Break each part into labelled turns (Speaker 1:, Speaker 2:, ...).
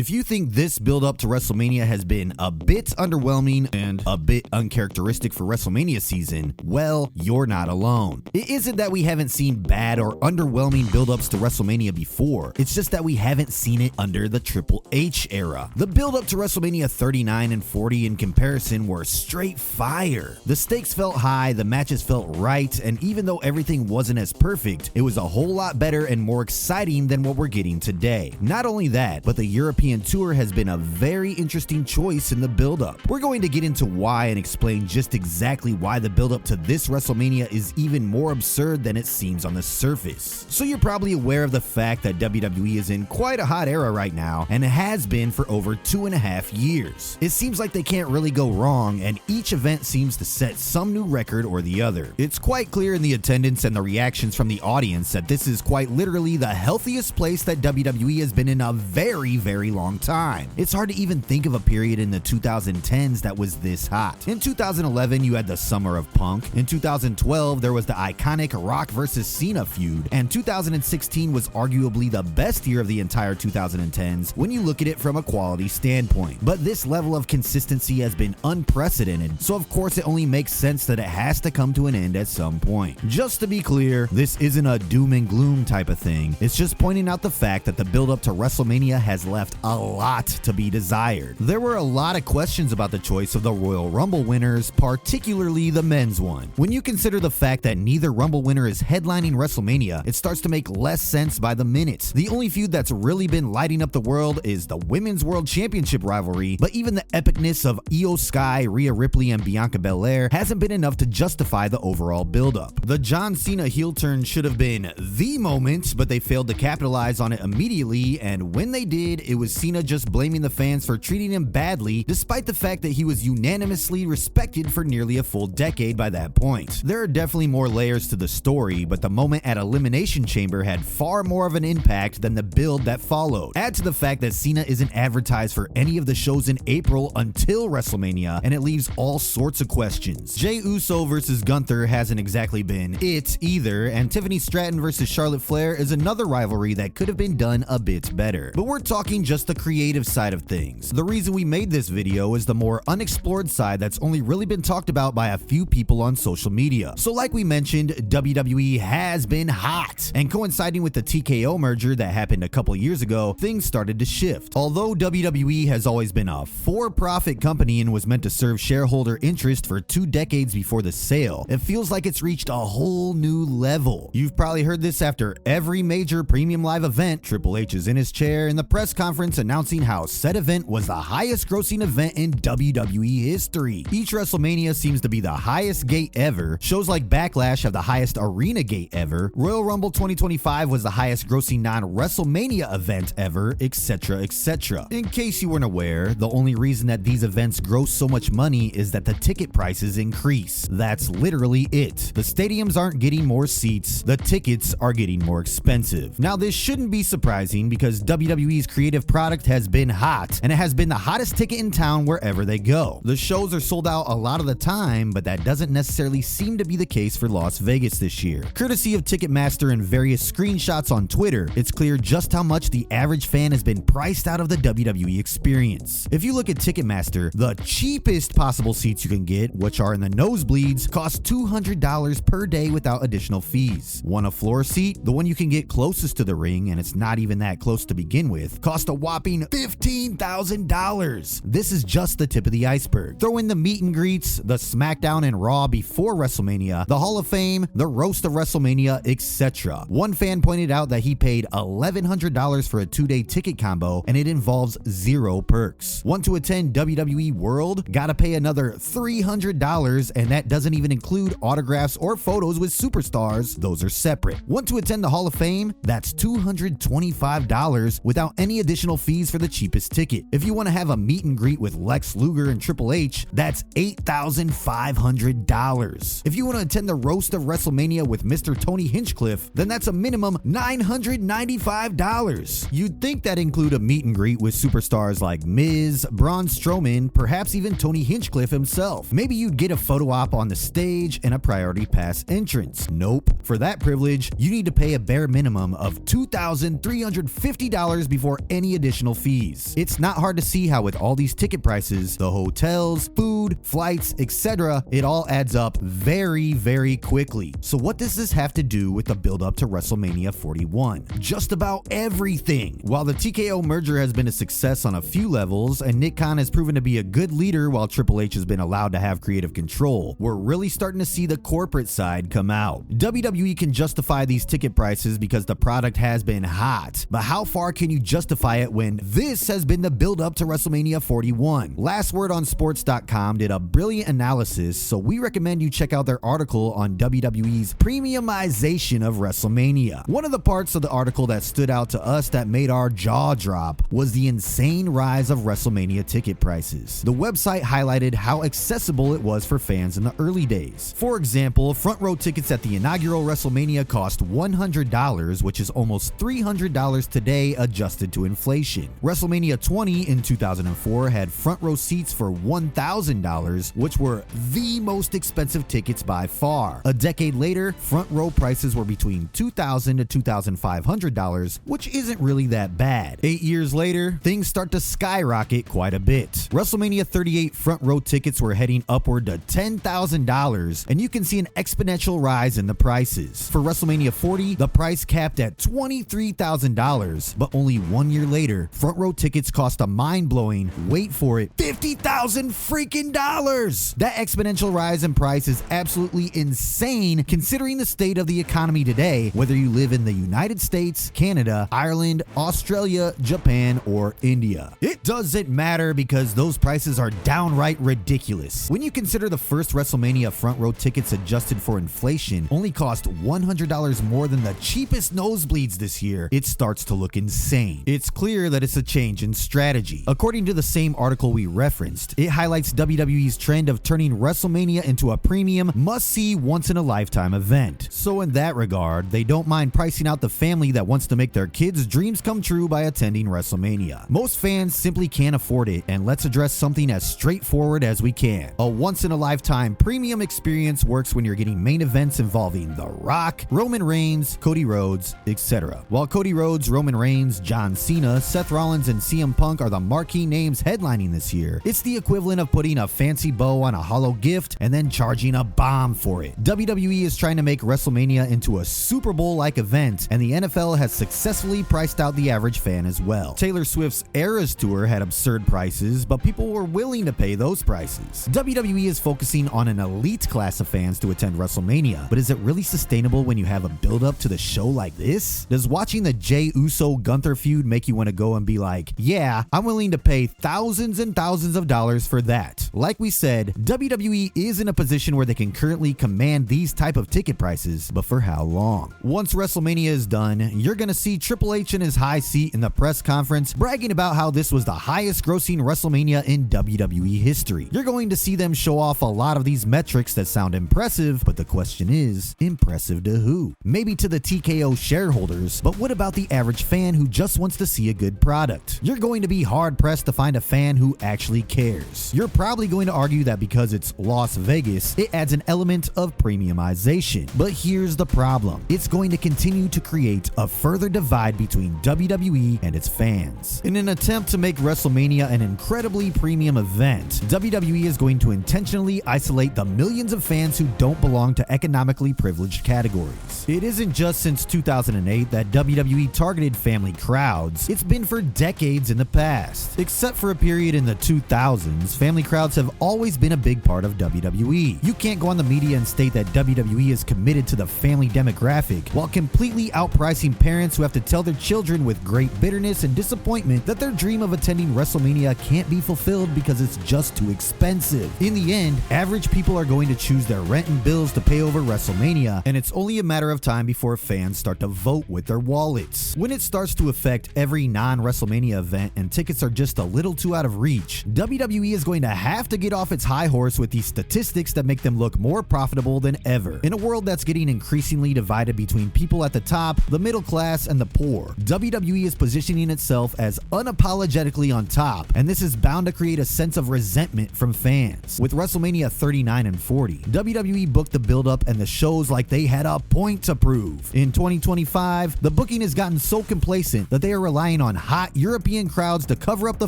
Speaker 1: If you think this build up to WrestleMania has been a bit underwhelming and a bit uncharacteristic for WrestleMania season, well, you're not alone. It isn't that we haven't seen bad or underwhelming build-ups to WrestleMania before, it's just that we haven't seen it under the Triple H era. The build-up to WrestleMania 39 and 40 in comparison were straight fire. The stakes felt high, the matches felt right, and even though everything wasn't as perfect, it was a whole lot better and more exciting than what we're getting today. Not only that, but the European tour has been a very interesting choice in the build-up. We're going to get into why and explain just exactly why the build-up to this WrestleMania is even more absurd than it seems on the surface. So you're probably aware of the fact that WWE is in quite a hot era right now, and it has been for over 2.5 years. It seems like they can't really go wrong, and each event seems to set some new record or the other. It's quite clear in the attendance and the reactions from the audience that this is quite literally the healthiest place that WWE has been in a very long time. It's hard to even think of a period in the 2010s that was this hot. In 2011, you had the Summer of Punk. In 2012, there was the iconic Rock vs. Cena feud. And 2016 was arguably the best year of the entire 2010s when you look at it from a quality standpoint. But this level of consistency has been unprecedented, so of course it only makes sense that it has to come to an end at some point. Just to be clear, this isn't a doom and gloom type of thing. It's just pointing out the fact that the build up to WrestleMania has left a lot to be desired. There were a lot of questions about the choice of the Royal Rumble winners, particularly the men's one. When you consider the fact that neither Rumble winner is headlining WrestleMania, it starts to make less sense by the minute. The only feud that's really been lighting up the world is the Women's World Championship rivalry, but even the epicness of IYO SKY, Rhea Ripley, and Bianca Belair hasn't been enough to justify the overall buildup. The John Cena heel turn should have been the moment, but they failed to capitalize on it immediately, and when they did, it was Cena just blaming the fans for treating him badly, despite the fact that he was unanimously respected for nearly a full decade by that point. There are definitely more layers to the story, but the moment at Elimination Chamber had far more of an impact than the build that followed. Add to the fact that Cena isn't advertised for any of the shows in April until WrestleMania, and it leaves all sorts of questions. Jey Uso versus Gunther hasn't exactly been it either, and Tiffany Stratton versus Charlotte Flair is another rivalry that could have been done a bit better. But we're talking just the creative side of things. The reason we made this video is the more unexplored side that's only really been talked about by a few people on social media. So like we mentioned, WWE has been hot, and coinciding with the TKO merger that happened a couple years ago, things started to shift. Although WWE has always been a for-profit company and was meant to serve shareholder interest for 2 decades before the sale, it feels like it's reached a whole new level. You've probably heard this after every major premium live event. Triple H is in his chair in the press conference announcing how said event was the highest grossing event in WWE history. Each WrestleMania seems to be the highest gate ever. Shows like Backlash have the highest arena gate ever. Royal Rumble 2025 was the highest grossing non-WrestleMania event ever, etc, etc. In case you weren't aware, the only reason that these events gross so much money is that the ticket prices increase. That's literally it. The stadiums aren't getting more seats, the tickets are getting more expensive. Now this shouldn't be surprising because WWE's creative product has been hot, and it has been the hottest ticket in town wherever they go. The shows are sold out a lot of the time, but that doesn't necessarily seem to be the case for Las Vegas this year. Courtesy of Ticketmaster and various screenshots on Twitter, it's clear just how much the average fan has been priced out of the WWE experience. If you look at Ticketmaster, the cheapest possible seats you can get, which are in the nosebleeds, cost $200 per day without additional fees. Want a floor seat? The one you can get closest to the ring, and it's not even that close to begin with, cost a whopping $15,000. This is just the tip of the iceberg. Throw in the meet and greets, the SmackDown and Raw before WrestleMania, the Hall of Fame, the roast of WrestleMania, etc. One fan pointed out that he paid $1,100 for a 2-day ticket combo, and it involves 0 perks. Want to attend WWE World? Gotta pay another $300, and that doesn't even include autographs or photos with superstars. Those are separate. Want to attend the Hall of Fame? That's $225 without any additional fees for the cheapest ticket. If you want to have a meet and greet with Lex Luger and Triple H, that's $8,500. If you want to attend the roast of WrestleMania with Mr. Tony Hinchcliffe, then that's a minimum $995. You'd think that include a meet and greet with superstars like Miz, Braun Strowman, perhaps even Tony Hinchcliffe himself. Maybe you'd get a photo op on the stage and a priority pass entrance. Nope. For that privilege, you need to pay a bare minimum of $2,350 before any additional additional fees. It's not hard to see how with all these ticket prices, the hotels, food, flights, etc., it all adds up very, very quickly. So what does this have to do with the build up to WrestleMania 41? Just about everything. While the TKO merger has been a success on a few levels and Nick Khan has proven to be a good leader while Triple H has been allowed to have creative control, we're really starting to see the corporate side come out. WWE can justify these ticket prices because the product has been hot, but how far can you justify it when this has been the build up to WrestleMania 41? Last Word on Sports.com did a brilliant analysis, so we recommend you check out their article on WWE's premiumization of WrestleMania. One of the parts of the article that stood out to us that made our jaw drop was the insane rise of WrestleMania ticket prices. The website highlighted how accessible it was for fans in the early days. For example, front row tickets at the inaugural WrestleMania cost $100, which is almost $300 today adjusted to inflation. WrestleMania 20 in 2004 had front row seats for $1,000, which were the most expensive tickets by far. A decade later, front row prices were between $2,000 to $2,500, which isn't really that bad. 8 years later, things start to skyrocket quite a bit. WrestleMania 38 front row tickets were heading upward to $10,000, and you can see an exponential rise in the prices. For WrestleMania 40, the price capped at $23,000, but only 1 year later, front row tickets cost a mind-blowing, wait for it, $50,000 freaking dollars! That exponential rise in price is absolutely insane considering the state of the economy today, whether you live in the United States, Canada, Ireland, Australia, Japan, or India. It doesn't matter because those prices are downright ridiculous. When you consider the first WrestleMania front row tickets adjusted for inflation only cost $100 more than the cheapest nosebleeds this year, it starts to look insane. It's clear that it's a change in strategy. According to the same article we referenced, it highlights WWE's trend of turning WrestleMania into a premium, must-see, once-in-a-lifetime event. So in that regard, they don't mind pricing out the family that wants to make their kids' dreams come true by attending WrestleMania. Most fans simply can't afford it, and let's address something as straightforward as we can. A once-in-a-lifetime premium experience works when you're getting main events involving The Rock, Roman Reigns, Cody Rhodes, etc. While Cody Rhodes, Roman Reigns, John Cena, Seth Rollins, and CM Punk are the marquee names headlining this year, it's the equivalent of putting a fancy bow on a hollow gift and then charging a bomb for it. WWE is trying to make WrestleMania into a Super Bowl-like event, and the NFL has successfully priced out the average fan as well. Taylor Swift's Eras Tour had absurd prices, but people were willing to pay those prices. WWE is focusing on an elite class of fans to attend WrestleMania, but is it really sustainable when you have a build-up to the show like this? Does watching the Jey Uso-Gunther feud make you want to go and be like, yeah, I'm willing to pay thousands and thousands of dollars for that? Like we said, WWE is in a position where they can currently command these type of ticket prices, but for how long? Once WrestleMania is done, you're gonna see Triple H in his high seat in the press conference bragging about how this was the highest grossing WrestleMania in WWE history. You're going to see them show off a lot of these metrics that sound impressive, but the question is, impressive to who? Maybe to the TKO shareholders, but what about the average fan who just wants to see a good product? You're going to be hard pressed to find a fan who actually cares. You're probably going to argue that because it's Las Vegas, it adds an element of premiumization. But here's the problem. It's going to continue to create a further divide between WWE and its fans. In an attempt to make WrestleMania an incredibly premium event, WWE is going to intentionally isolate the millions of fans who don't belong to economically privileged categories. It isn't just since 2008 that WWE targeted family crowds. It's been for decades in the past. Except for a period in the 2000s, family crowds have always been a big part of WWE. You can't go on the media and state that WWE is committed to the family demographic while completely outpricing parents who have to tell their children with great bitterness and disappointment that their dream of attending WrestleMania can't be fulfilled because it's just too expensive. In the end, average people are going to choose their rent and bills to pay over WrestleMania, and it's only a matter of time before fans start to vote with their wallets. When it starts to affect every non-WrestleMania event and tickets are just a little too out of reach, WWE is going to have have to get off its high horse with these statistics that make them look more profitable than ever. In a world that's getting increasingly divided between people at the top, the middle class, and the poor, WWE is positioning itself as unapologetically on top, and this is bound to create a sense of resentment from fans. With WrestleMania 39 and 40, WWE booked the build-up and the shows like they had a point to prove. In 2025, the booking has gotten so complacent that they are relying on hot European crowds to cover up the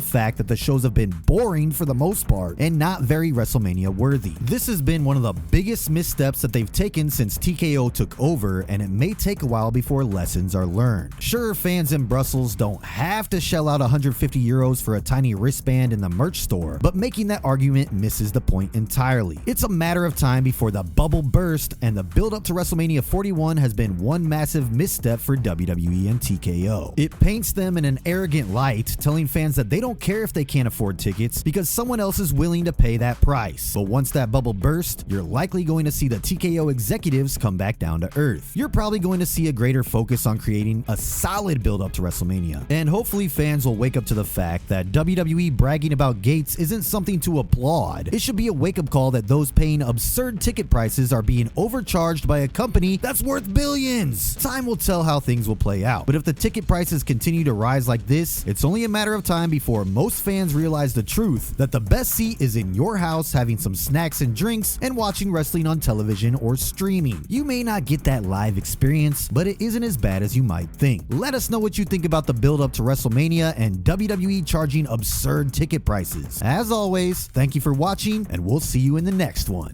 Speaker 1: fact that the shows have been boring for the most part and not very WrestleMania worthy. This has been one of the biggest missteps that they've taken since TKO took over, and it may take a while before lessons are learned. Sure, fans in Brussels don't have to shell out 150 euros for a tiny wristband in the merch store, but making that argument misses the point entirely. It's a matter of time before the bubble burst, and the build up to WrestleMania 41 has been one massive misstep for WWE and TKO. It paints them in an arrogant light, telling fans that they don't care if they can't afford tickets because someone else is willing to pay that price. But once that bubble bursts, you're likely going to see the TKO executives come back down to earth. You're probably going to see a greater focus on creating a solid build up to WrestleMania. And hopefully fans will wake up to the fact that WWE bragging about gates isn't something to applaud. It should be a wake-up call that those paying absurd ticket prices are being overcharged by a company that's worth billions. Time will tell how things will play out, but if the ticket prices continue to rise like this, it's only a matter of time before most fans realize the truth that the best seat is in your house having some snacks and drinks and watching wrestling on television or streaming. You may not get that live experience, but it isn't as bad as you might think. Let us know what you think about the build up to WrestleMania and WWE charging absurd ticket prices. As always, thank you for watching, and we'll see you in the next one.